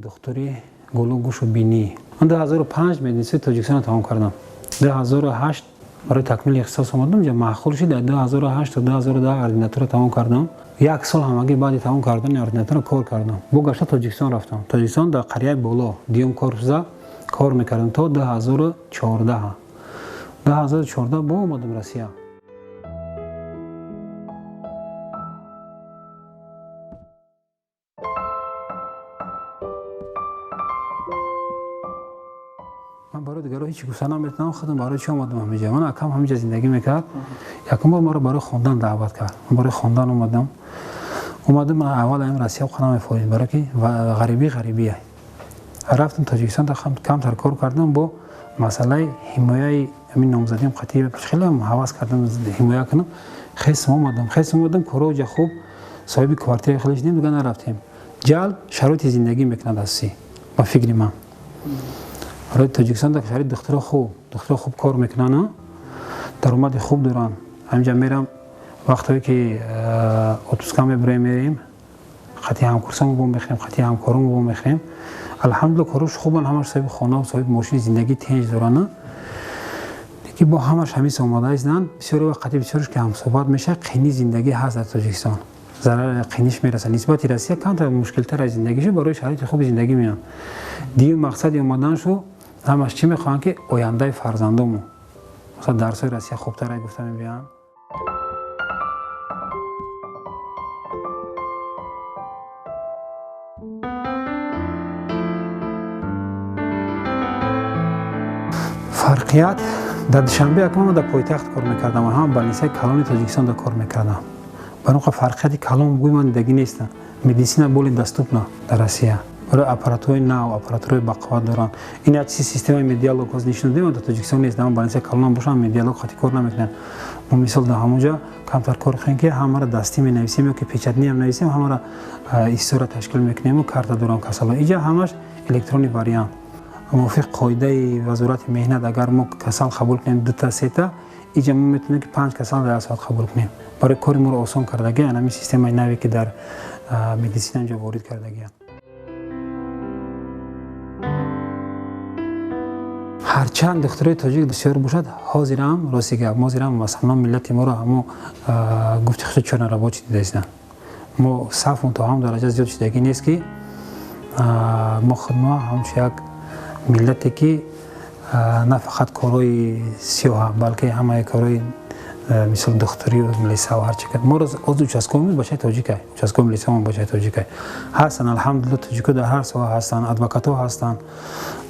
دکتری گلو گوش و بینی. من 2005 مدرسه تاجیکستان تمام کردم. 2008 برای تکمیل اختصاص اومدم. جا معقول شد 2008 تا 2010 اردیناتور تمام کردم. یک سال همگی بعد تمام کردن اردیناتور کار کردم. با گشت تاجیکستان رفتم. تاجیکستان در قریه بالا دیوم کورپزا کار میکردم تا 2014. 2014 با اومدم روسیه. من برای دیگران هیچ گوشه نمیتونم خودم برای چی اومدم همینجا. من اکم همینجا زندگی میکرد. یکم بار ما رو برای خواندن دعوت کرد. من برای خواندن اومدم من اول این روسیه خودم میفهمید برای که غریبیه. رفتم تاجیکستان تا کم تر کار کردم با مسئله حمایه همین نامزدیم قطعی خیلی هم حواس کردم حمایه کنم. خیلی اومدم کاروج خوب صاحب کوارتر خیلی شدیم دیگه نرفتیم. جل شرایط زندگی میکنند اسی با فکر من. برای تاجیکستان در شهر دختر خوب کار میکنن. درآمد خوب دارن. همینجا میرم وقتی که اتوبوس میبریم خطی همکارسامو بو میخریم خطی همکارامو بو میخریم. الحمدلله کاروش خوبن همش صاحب خانه و صاحب ماشین زندگی تنج دارن. دیگه با همش همیشه آماده هستن. بسیاری وقتی بسیارش که هم صحبت میشه قینی زندگی هست در تاجیکستان. ضرر قینیش میرسه نسبت روسیه کم تر مشکل تر از زندگیشه برای شرایط خوب زندگی میان. دیگه مقصد اومدنشو همش چی میخوان که آینده فرزندامو مثلا درسای روسیه خوبتر گفتم بیان. فرقیت در دوشنبه اکنون در پایتخت کار میکردم و هم بالنسای کلان تاجیکستان در کار میکردم. برای فرقیت کلان بگوی من دیگه نیست. مدیسین بولی دستوپنا در روسیه. برای اپاراتورهای نو اپاراتورهای بقوت دارن. این از سیستم مدیالوگ از نشون دادیم در تاجیکستان نیست. در بالنسای کلان باشن مدیالوگ خاطی کار نمیکنن. ما مثال در همونجا کمتر کار خواهیم که همه را دستی می نویسیم یا که پیچتنی هم نویسیم همه را استورا تشکیل میکنیم و کارت دوران کسالا. اینجا همش الکترونی واریانت. موافق قاعده وزارت مهنت اگر ما کسال قبول کنیم 2 تا 3 تا اینجا ما میتونیم که 5 کسال در ساعت قبول کنیم. برای کار ما رو آسان کردگی همین سیستم نوی که در مدیسین اینجا وارد کردگی. هرچند دخترای تاجیک بسیار باشد حاضرم راستی که حاضرم مثلا ملت ما رو همو گفت خود چون روا چی دیدن. ما صف تا هم درجه زیاد شدگی نیست که ما خدمت همش یک ملتی که نه فقط کارهای سیاه بلکه همه کارهای مثل دختری و ملیسا و هر چی که ما رو از چسکومی باشه تاجیکه چسکوم ملیسا هم باشه تاجیکه هستن الحمدلله تاجیکا در هر ساحه هستن ادوکاتا هستن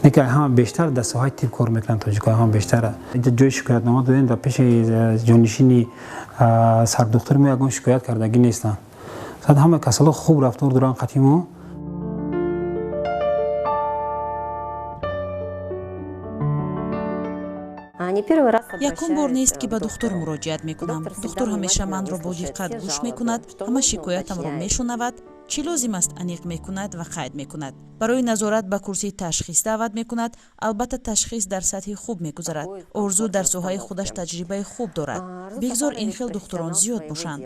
نکه هم بیشتر در ساحه تیپ کار میکنن تاجیکا هم بیشتر اینجا جای شکایت نامه دادن در پیش جانشینی سر دختر ما یگان شکایت کردگی نیستن صد همه کسالا خوب رفتار دارن قدیما. یکم بار نیست که به دکتر مراجعت میکنم. دکتر همیشه من را با دقت گوش میکند، همه شکایتم را میشنود، چی لازم است انیق میکند و قید میکند. برای نظارت به کرسی تشخیص دعوت میکند. البته تشخیص در سطح خوب میگذرد. ارزو در ساحه خودش تجربه خوب دارد. بگذار این خیل دکتران زیاد باشند.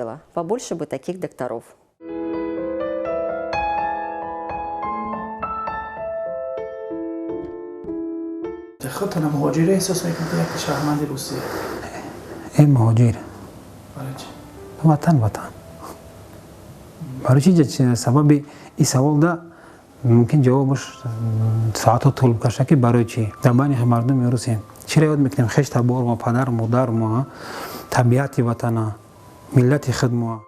خودت مهاجر احساس میکنی یک شهروند روسیه؟ این مهاجر برای چی؟ وطن برای چی سبب این سوال ده ممکن جوابش ساعت طول بکشه که برای چی در بین مردم روسیه چرا یاد میکنیم خشت بار ما پدر مادر ما طبیعت وطن ملت خود ما